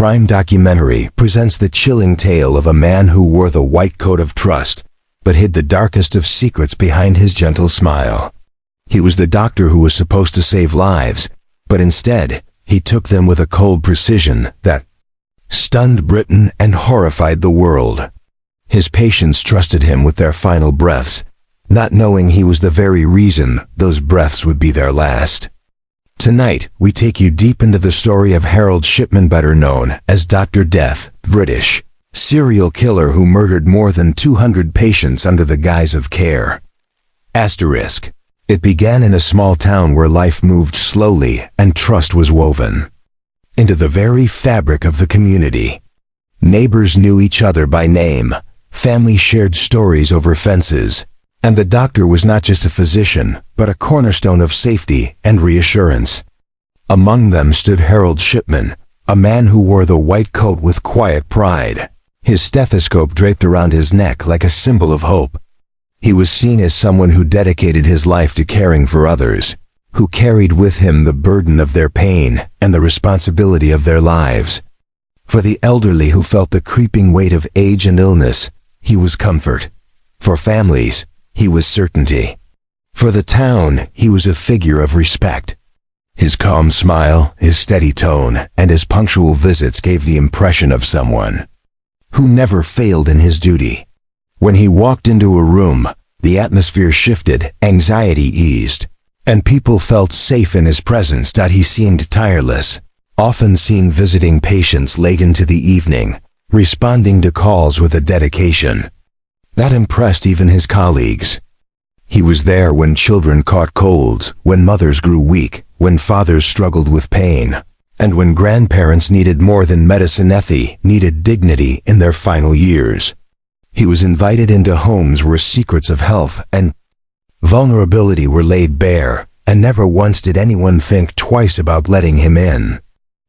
crime documentary presents the chilling tale of a man who wore the white coat of trust, but hid the darkest of secrets behind his gentle smile. He was the doctor who was supposed to save lives, but instead, he took them with a cold precision that stunned Britain and horrified the world. His patients trusted him with their final breaths, not knowing he was the very reason those breaths would be their last. Tonight, we take you deep into the story of Harold Shipman, better known as Dr. Death, British serial killer who murdered more than 200 patients under the guise of care. Asterisk. It began in a small town where life moved slowly and trust was woven into the very fabric of the community. Neighbors knew each other by name, families shared stories over fences, and the doctor was not just a physician, but a cornerstone of safety and reassurance. Among them stood Harold Shipman, a man who wore the white coat with quiet pride, his stethoscope draped around his neck like a symbol of hope. He was seen as someone who dedicated his life to caring for others, who carried with him the burden of their pain and the responsibility of their lives. For the elderly who felt the creeping weight of age and illness, he was comfort. For families, he was certainty. For the town, he was a figure of respect. His calm smile, his steady tone, and his punctual visits gave the impression of someone who never failed in his duty. When he walked into a room, the atmosphere shifted, anxiety eased, and people felt safe in his presence. He seemed tireless, often seen visiting patients late into the evening, responding to calls with a dedication that impressed even his colleagues. He was there when children caught colds, when mothers grew weak, when fathers struggled with pain, and when grandparents needed more than medicine. Needed dignity in their final years. He was invited into homes where secrets of health and vulnerability were laid bare, and never once did anyone think twice about letting him in.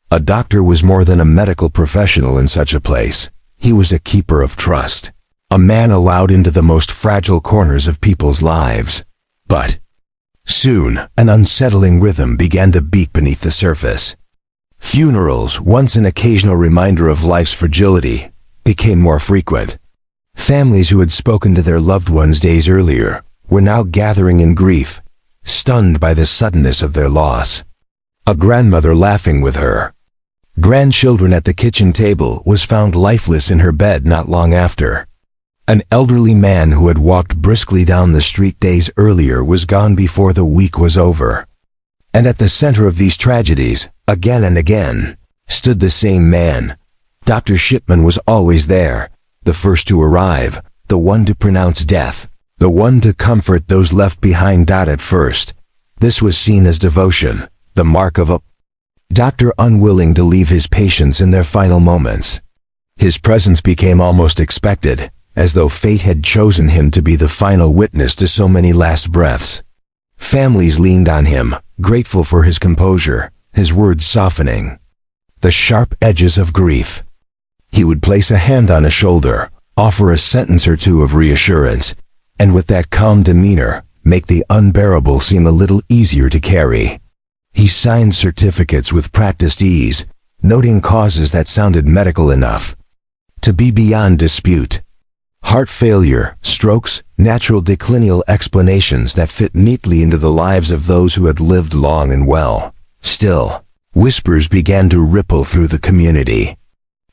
A doctor was more than a medical professional in such a place. He was a keeper of trust, a man allowed into the most fragile corners of people's lives. But soon, an unsettling rhythm began to beat beneath the surface. Funerals, once an occasional reminder of life's fragility, became more frequent. Families who had spoken to their loved ones days earlier were now gathering in grief, stunned by the suddenness of their loss. A grandmother laughing with her grandchildren at the kitchen table was found lifeless in her bed not long after. An elderly man who had walked briskly down the street days earlier was gone before the week was over. And at the center of these tragedies, again and again, stood the same man. Dr. Shipman was always there, the first to arrive, the one to pronounce death, the one to comfort those left behind. At first, this was seen as devotion, the mark of a doctor unwilling to leave his patients in their final moments. His presence became almost expected, as though fate had chosen him to be the final witness to so many last breaths. Families leaned on him, grateful for his composure, his words softening the sharp edges of grief. He would place a hand on a shoulder, offer a sentence or two of reassurance, and with that calm demeanor, make the unbearable seem a little easier to carry. He signed certificates with practiced ease, noting causes that sounded medical enough to be beyond dispute. Heart failure, strokes, natural declinal explanations that fit neatly into the lives of those who had lived long and well. Still, whispers began to ripple through the community.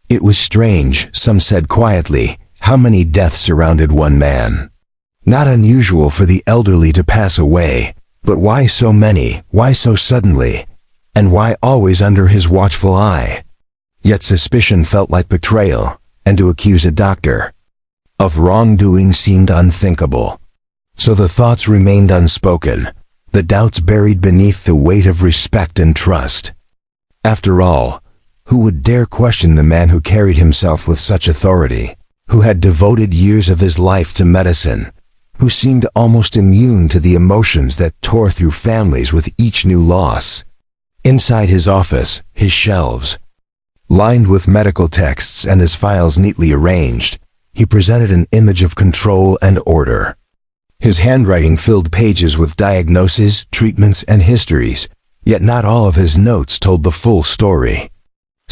It was strange, some said quietly, how many deaths surrounded one man. Not unusual for the elderly to pass away, but why so many, why so suddenly, and why always under his watchful eye? Yet suspicion felt like betrayal, and to accuse a doctor of wrongdoing seemed unthinkable. So the thoughts remained unspoken, the doubts buried beneath the weight of respect and trust. After all, who would dare question the man who carried himself with such authority, who had devoted years of his life to medicine, who seemed almost immune to the emotions that tore through families with each new loss? Inside his office, his shelves lined with medical texts and his files neatly arranged, he presented an image of control and order. His handwriting filled pages with diagnoses, treatments, and histories, yet not all of his notes told the full story.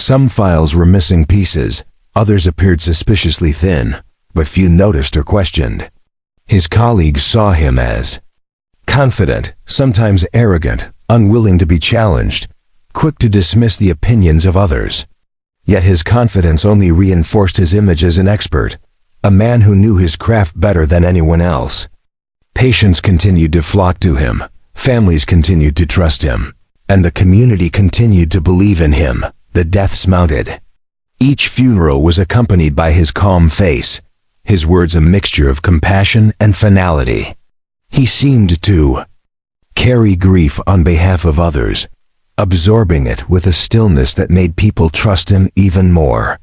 Some files were missing pieces, others appeared suspiciously thin, but few noticed or questioned. His colleagues saw him as confident, sometimes arrogant, unwilling to be challenged, quick to dismiss the opinions of others. Yet his confidence only reinforced his image as an expert, a man who knew his craft better than anyone else. Patients continued to flock to him, families continued to trust him, and the community continued to believe in him. The deaths mounted. Each funeral was accompanied by his calm face, his words a mixture of compassion and finality. He seemed to carry grief on behalf of others, absorbing it with a stillness that made people trust him even more.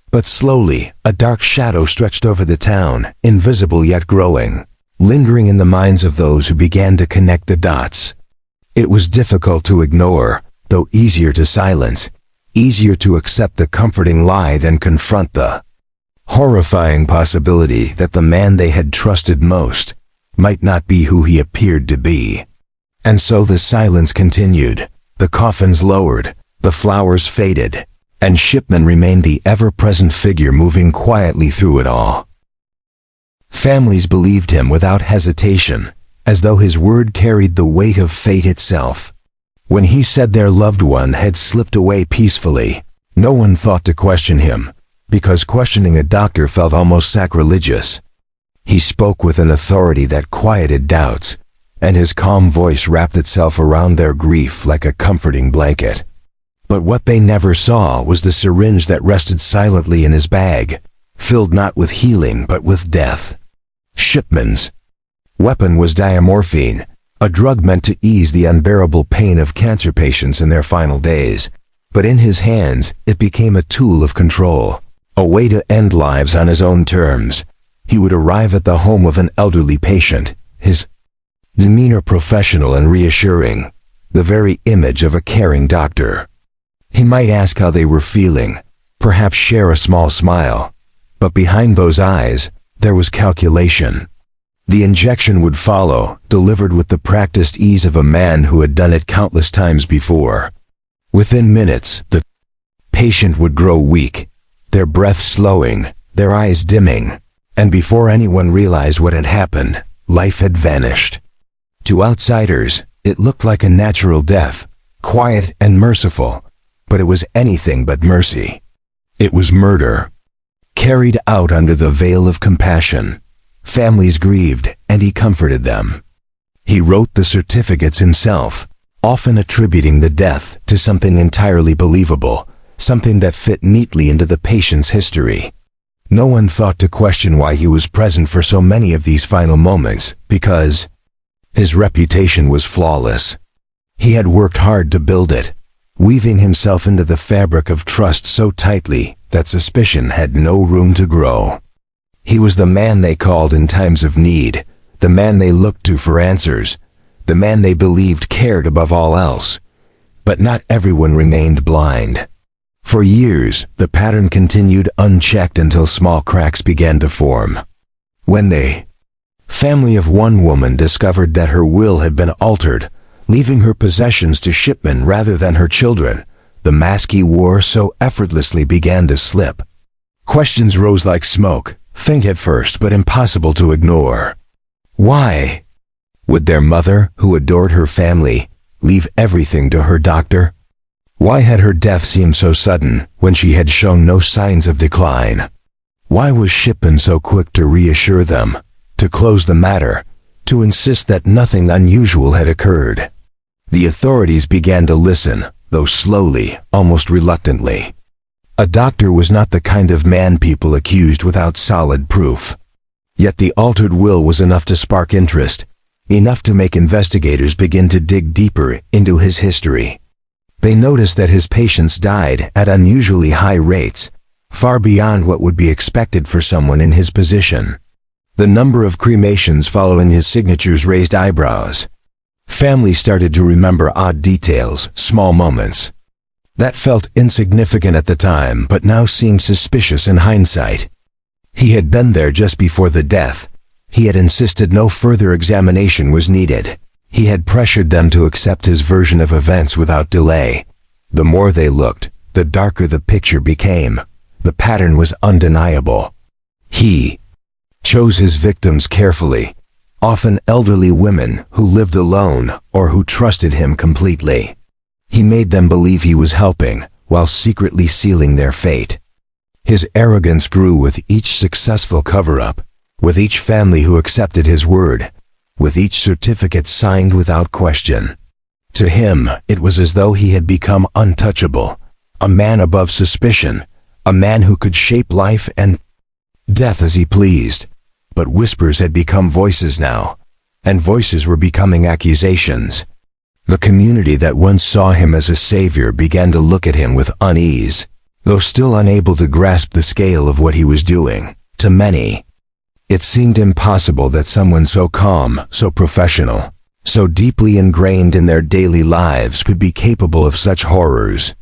But slowly, a dark shadow stretched over the town, invisible yet growing, lingering in the minds of those who began to connect the dots. It was difficult to ignore, though easier to silence, easier to accept the comforting lie than confront the horrifying possibility that the man they had trusted most might not be who he appeared to be. And so the silence continued, the coffins lowered, the flowers faded, and Shipman remained the ever-present figure moving quietly through it all. Families believed him without hesitation, as though his word carried the weight of fate itself. When he said their loved one had slipped away peacefully, no one thought to question him, because questioning a doctor felt almost sacrilegious. He spoke with an authority that quieted doubts, and his calm voice wrapped itself around their grief like a comforting blanket. But what they never saw was the syringe that rested silently in his bag, filled not with healing but with death. Shipman's weapon was diamorphine, a drug meant to ease the unbearable pain of cancer patients in their final days. But in his hands, it became a tool of control, a way to end lives on his own terms. He would arrive at the home of an elderly patient, his demeanor professional and reassuring, the very image of a caring doctor. He might ask how they were feeling, perhaps share a small smile, but behind those eyes, there was calculation. The injection would follow, delivered with the practiced ease of a man who had done it countless times before. Within minutes, the patient would grow weak, their breath slowing, their eyes dimming, and before anyone realized what had happened, life had vanished. To outsiders, it looked like a natural death, quiet and merciful, but it was anything but mercy. It was murder, carried out under the veil of compassion. Families grieved, and he comforted them. He wrote the certificates himself, often attributing the death to something entirely believable, something that fit neatly into the patient's history. No one thought to question why he was present for so many of these final moments, because his reputation was flawless. He had worked hard to build it, weaving himself into the fabric of trust so tightly that suspicion had no room to grow. He was the man they called in times of need, the man they looked to for answers, the man they believed cared above all else. But not everyone remained blind. For years, the pattern continued unchecked until small cracks began to form. When the family of one woman discovered that her will had been altered, leaving her possessions to Shipman rather than her children, the mask he wore so effortlessly began to slip. Questions rose like smoke, faint at first but impossible to ignore. Why would their mother, who adored her family, leave everything to her doctor? Why had her death seemed so sudden when she had shown no signs of decline? Why was Shipman so quick to reassure them, to close the matter, to insist that nothing unusual had occurred? The authorities began to listen, though slowly, almost reluctantly. A doctor was not the kind of man people accused without solid proof. Yet the altered will was enough to spark interest, enough to make investigators begin to dig deeper into his history. They noticed that his patients died at unusually high rates, far beyond what would be expected for someone in his position. The number of cremations following his signatures raised eyebrows. Families started to remember odd details, small moments that felt insignificant at the time but now seemed suspicious in hindsight. He had been there just before the death. He had insisted no further examination was needed. He had pressured them to accept his version of events without delay. The more they looked, the darker the picture became. The pattern was undeniable. He chose his victims carefully, often elderly women who lived alone or who trusted him completely. He made them believe he was helping, while secretly sealing their fate. His arrogance grew with each successful cover-up, with each family who accepted his word, with each certificate signed without question. To him, it was as though he had become untouchable, a man above suspicion, a man who could shape life and death as he pleased. But whispers had become voices now, and voices were becoming accusations. The community that once saw him as a savior began to look at him with unease, though still unable to grasp the scale of what he was doing. To many, it seemed impossible that someone so calm, so professional, so deeply ingrained in their daily lives could be capable of such horrors.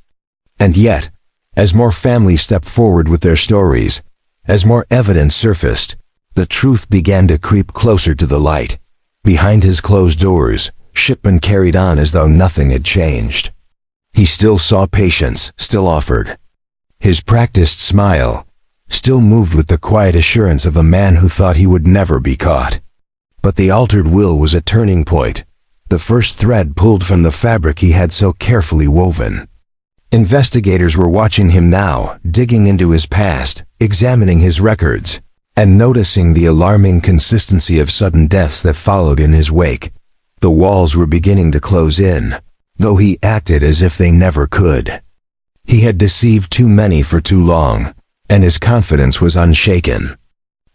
And yet, as more families stepped forward with their stories, as more evidence surfaced, the truth began to creep closer to the light. Behind his closed doors, Shipman carried on as though nothing had changed. He still saw patients, still offered. His practiced smile still moved with the quiet assurance of a man who thought he would never be caught. But the altered will was a turning point, the first thread pulled from the fabric he had so carefully woven. Investigators were watching him now, digging into his past, examining his records, and noticing the alarming consistency of sudden deaths that followed in his wake. The walls were beginning to close in, though he acted as if they never could. He had deceived too many for too long, and his confidence was unshaken.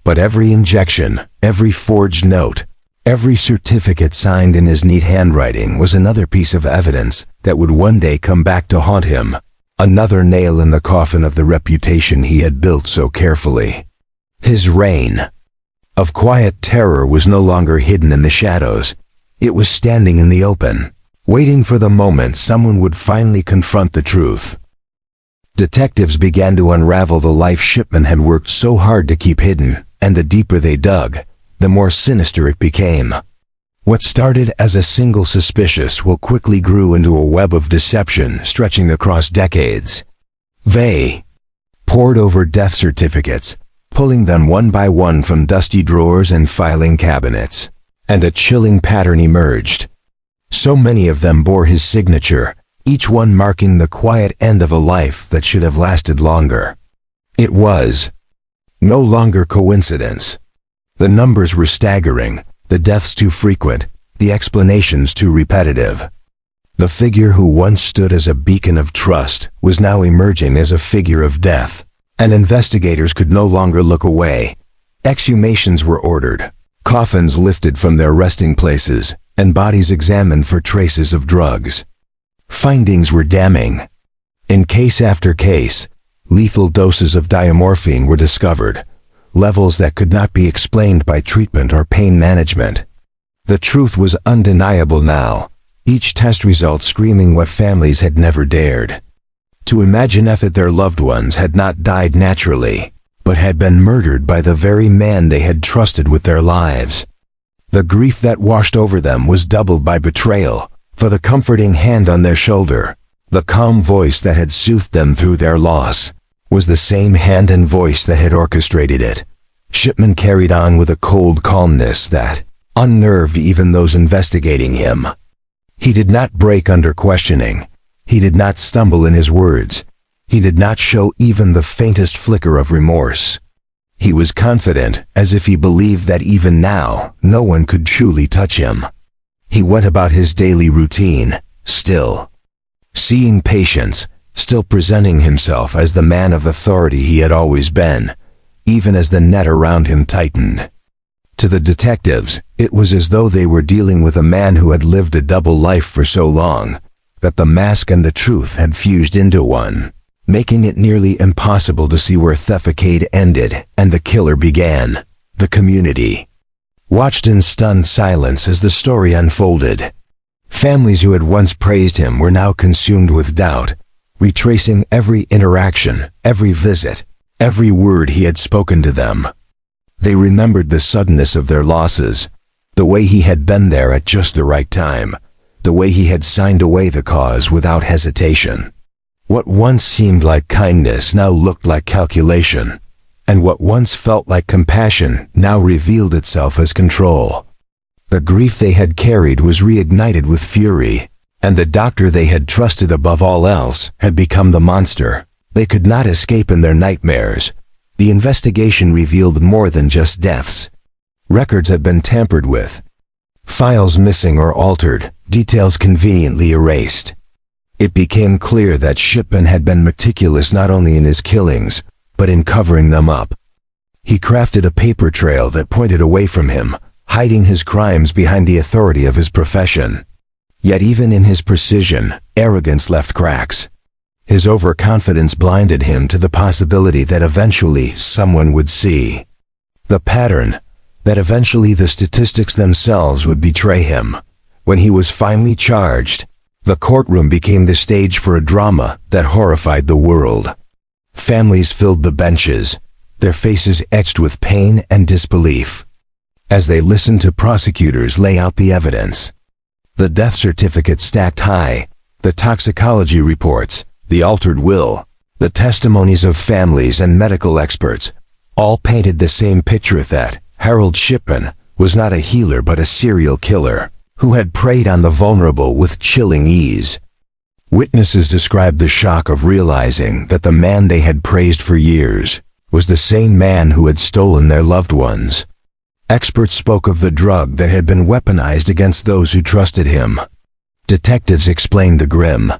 But every injection, every forged note, every certificate signed in his neat handwriting was another piece of evidence that would one day come back to haunt him, another nail in the coffin of the reputation he had built so carefully. His reign of quiet terror was no longer hidden in the shadows. It was standing in the open, waiting for the moment someone would finally confront the truth. Detectives began to unravel the life Shipman had worked so hard to keep hidden, and the deeper they dug, the more sinister it became. What started as a single suspicious will quickly grew into a web of deception stretching across decades. They pored over death certificates, pulling them one by one from dusty drawers and filing cabinets, and a chilling pattern emerged. So many of them bore his signature, each one marking the quiet end of a life that should have lasted longer. It was no longer coincidence. The numbers were staggering, the deaths too frequent, the explanations too repetitive. The figure who once stood as a beacon of trust was now emerging as a figure of death, and investigators could no longer look away. Exhumations were ordered, coffins lifted from their resting places, and bodies examined for traces of drugs. Findings were damning. In case after case, lethal doses of diamorphine were discovered, levels that could not be explained by treatment or pain management. The truth was undeniable now, each test result screaming what families had never dared to imagine: if their loved ones had not died naturally, but had been murdered by the very man they had trusted with their lives. The grief that washed over them was doubled by betrayal, for the comforting hand on their shoulder, the calm voice that had soothed them through their loss, was the same hand and voice that had orchestrated it. Shipman carried on with a cold calmness that unnerved even those investigating him. He did not break under questioning. He did not stumble in his words. He did not show even the faintest flicker of remorse. He was confident, as if he believed that even now, no one could truly touch him. He went about his daily routine, still seeing patients, still presenting himself as the man of authority he had always been, even as the net around him tightened. To the detectives, it was as though they were dealing with a man who had lived a double life for so long, that the mask and the truth had fused into one, making it nearly impossible to see where Thefficade ended and the killer began. The community watched in stunned silence as the story unfolded. Families who had once praised him were now consumed with doubt, retracing every interaction, every visit, every word he had spoken to them. They remembered the suddenness of their losses, the way he had been there at just the right time, the way he had signed away the cause without hesitation. What once seemed like kindness now looked like calculation, and what once felt like compassion now revealed itself as control. The grief they had carried was reignited with fury, and the doctor they had trusted above all else had become the monster they could not escape in their nightmares. The investigation revealed more than just deaths. Records had been tampered with, files missing or altered, details conveniently erased. It became clear that Shipman had been meticulous not only in his killings, but in covering them up. He crafted a paper trail that pointed away from him, hiding his crimes behind the authority of his profession. Yet even in his precision, arrogance left cracks. His overconfidence blinded him to the possibility that eventually someone would see the pattern, that eventually the statistics themselves would betray him. When he was finally charged, the courtroom became the stage for a drama that horrified the world. Families filled the benches, their faces etched with pain and disbelief, as they listened to prosecutors lay out the evidence. The death certificate stacked high, the toxicology reports, the altered will, the testimonies of families and medical experts, all painted the same picture that Harold Shipman was not a healer but a serial killer who had preyed on the vulnerable with chilling ease. Witnesses described the shock of realizing that the man they had praised for years was the same man who had stolen their loved ones. Experts spoke of the drug that had been weaponized against those who trusted him. Detectives explained the grim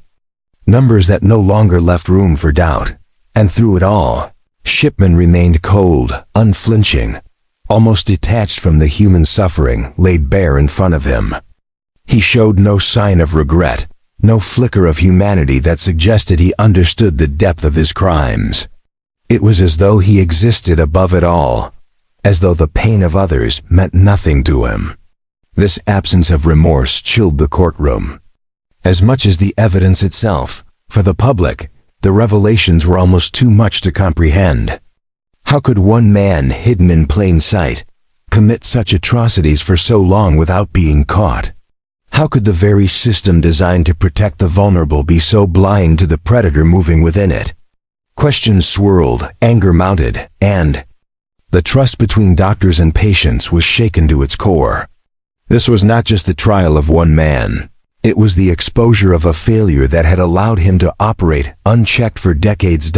numbers that no longer left room for doubt. And through it all, Shipman remained cold, unflinching, almost detached from the human suffering laid bare in front of him. He showed no sign of regret, no flicker of humanity that suggested he understood the depth of his crimes. It was as though he existed above it all, as though the pain of others meant nothing to him. This absence of remorse chilled the courtroom. As much as the evidence itself, for the public, the revelations were almost too much to comprehend. How could one man hidden in plain sight commit such atrocities for so long without being caught? How could the very system designed to protect the vulnerable be so blind to the predator moving within it? Questions swirled, anger mounted, and the trust between doctors and patients was shaken to its core. This was not just the trial of one man. It was the exposure of a failure that had allowed him to operate unchecked for decades.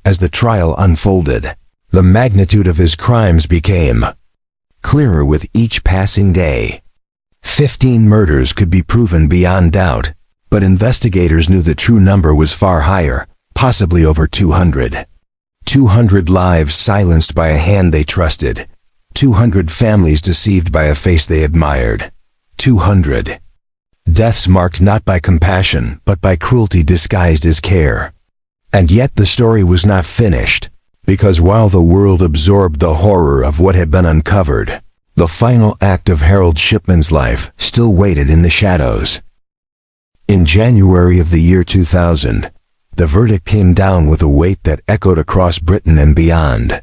As the trial unfolded, the magnitude of his crimes became clearer with each passing day. 15 murders could be proven beyond doubt, but investigators knew the true number was far higher, possibly over 200. 200 lives silenced by a hand they trusted. 200 families deceived by a face they admired. 200 deaths marked not by compassion, but by cruelty disguised as care. And yet the story was not finished, because while the world absorbed the horror of what had been uncovered, the final act of Harold Shipman's life still waited in the shadows. In January of the year 2000, the verdict came down with a weight that echoed across Britain and beyond.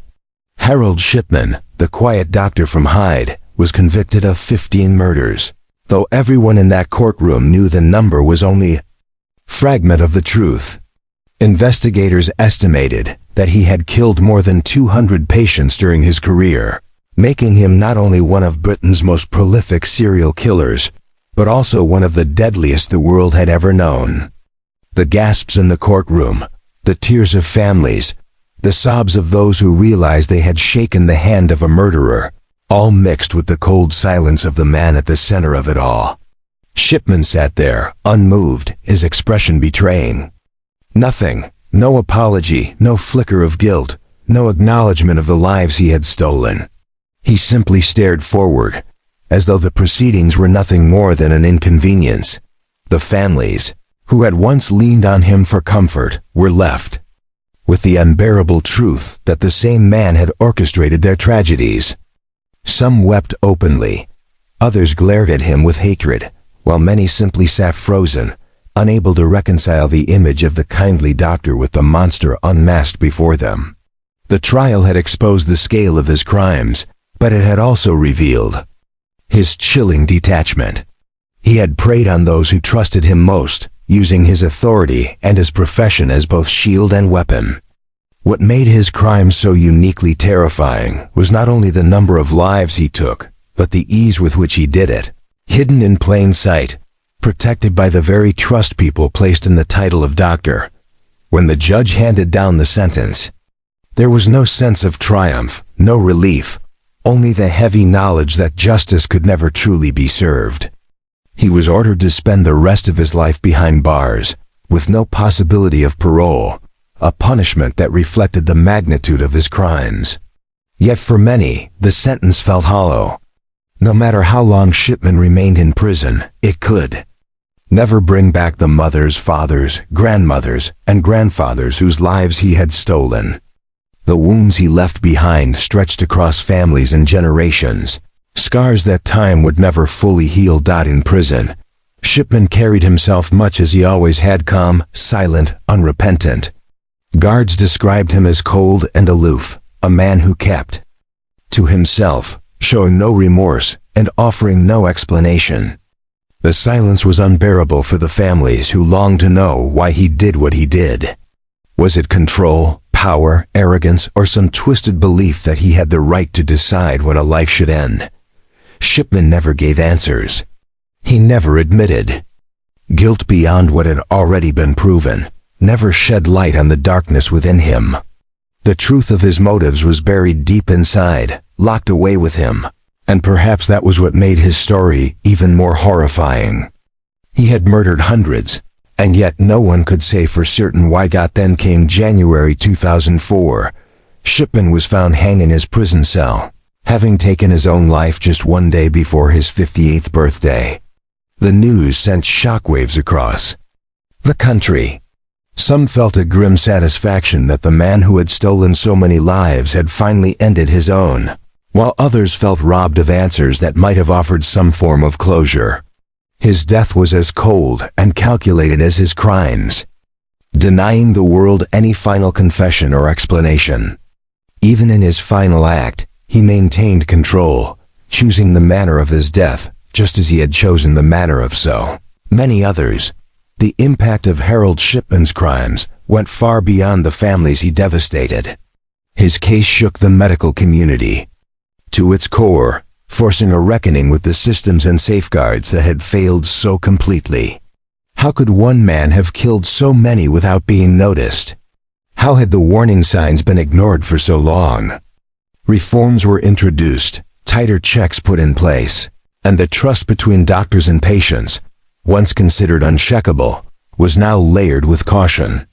Harold Shipman, the quiet doctor from Hyde, was convicted of 15 murders, though everyone in that courtroom knew the number was only a fragment of the truth. Investigators estimated that he had killed more than 200 patients during his career, making him not only one of Britain's most prolific serial killers, but also one of the deadliest the world had ever known. The gasps in the courtroom, the tears of families, the sobs of those who realized they had shaken the hand of a murderer, all mixed with the cold silence of the man at the center of it all. Shipman sat there, unmoved, his expression betraying nothing, no apology, no flicker of guilt, no acknowledgement of the lives he had stolen. He simply stared forward, as though the proceedings were nothing more than an inconvenience. The families, who had once leaned on him for comfort, were left with the unbearable truth that the same man had orchestrated their tragedies. Some wept openly, others glared at him with hatred, while many simply sat frozen, unable to reconcile the image of the kindly doctor with the monster unmasked before them. The trial had exposed the scale of his crimes, but it had also revealed his chilling detachment. He had preyed on those who trusted him most, using his authority and his profession as both shield and weapon. What made his crime so uniquely terrifying was not only the number of lives he took, but the ease with which he did it. Hidden in plain sight, protected by the very trust people placed in the title of doctor. When the judge handed down the sentence, there was no sense of triumph, no relief, only the heavy knowledge that justice could never truly be served. He was ordered to spend the rest of his life behind bars, with no possibility of parole, a punishment that reflected the magnitude of his crimes. Yet for many, the sentence felt hollow. No matter how long Shipman remained in prison, it could never bring back the mothers, fathers, grandmothers, and grandfathers whose lives he had stolen. The wounds he left behind stretched across families and generations, scars that time would never fully heal. In prison, Shipman carried himself much as he always had, calm, silent, unrepentant. Guards described him as cold and aloof, a man who kept to himself, showing no remorse and offering no explanation. The silence was unbearable for the families who longed to know why he did what he did. Was it control, power, arrogance, or some twisted belief that he had the right to decide when a life should end? Shipman never gave answers. He never admitted guilt beyond what had already been proven, never shed light on the darkness within him. The truth of his motives was buried deep inside, locked away with him, and perhaps that was what made his story even more horrifying. He had murdered hundreds, and yet no one could say for certain why. Then came January 2004. Shipman was found hanging in his prison cell, having taken his own life just one day before his 58th birthday. The news sent shockwaves across the country. Some felt a grim satisfaction that the man who had stolen so many lives had finally ended his own, while others felt robbed of answers that might have offered some form of closure. His death was as cold and calculated as his crimes, denying the world any final confession or explanation. Even in his final act, he maintained control, choosing the manner of his death, just as he had chosen the manner of so many others. The impact of Harold Shipman's crimes went far beyond the families he devastated. His case shook the medical community to its core, forcing a reckoning with the systems and safeguards that had failed so completely. How could one man have killed so many without being noticed? How had the warning signs been ignored for so long? Reforms were introduced, tighter checks put in place, and the trust between doctors and patients, once considered uncheckable, was now layered with caution.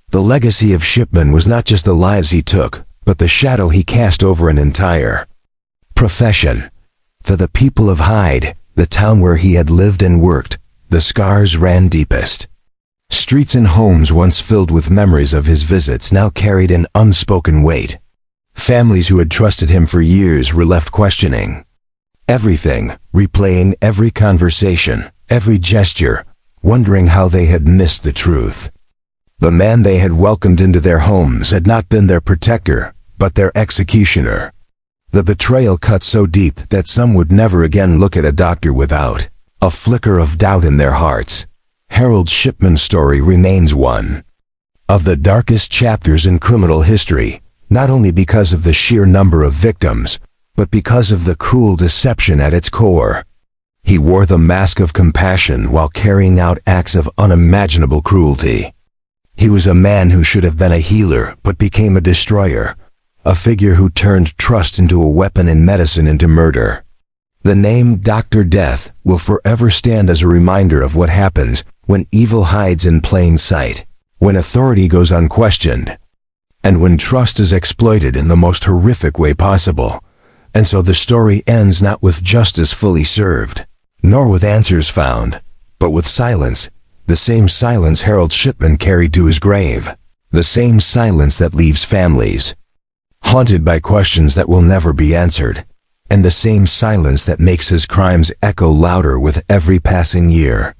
The legacy of Shipman was not just the lives he took, but the shadow he cast over an entire profession. For the people of Hyde, the town where he had lived and worked, the scars ran deepest. Streets and homes once filled with memories of his visits now carried an unspoken weight. Families who had trusted him for years were left questioning everything, replaying every conversation, every gesture, wondering how they had missed the truth. The man they had welcomed into their homes had not been their protector, but their executioner. The betrayal cut so deep that some would never again look at a doctor without a flicker of doubt in their hearts. Harold Shipman's story remains one of the darkest chapters in criminal history, not only because of the sheer number of victims, but because of the cruel deception at its core. He wore the mask of compassion while carrying out acts of unimaginable cruelty. He was a man who should have been a healer but became a destroyer, a figure who turned trust into a weapon and medicine into murder. The name Dr. Death will forever stand as a reminder of what happens when evil hides in plain sight, when authority goes unquestioned, and when trust is exploited in the most horrific way possible. And so the story ends not with justice fully served, nor with answers found, but with silence, the same silence Harold Shipman carried to his grave, the same silence that leaves families haunted by questions that will never be answered, and the same silence that makes his crimes echo louder with every passing year.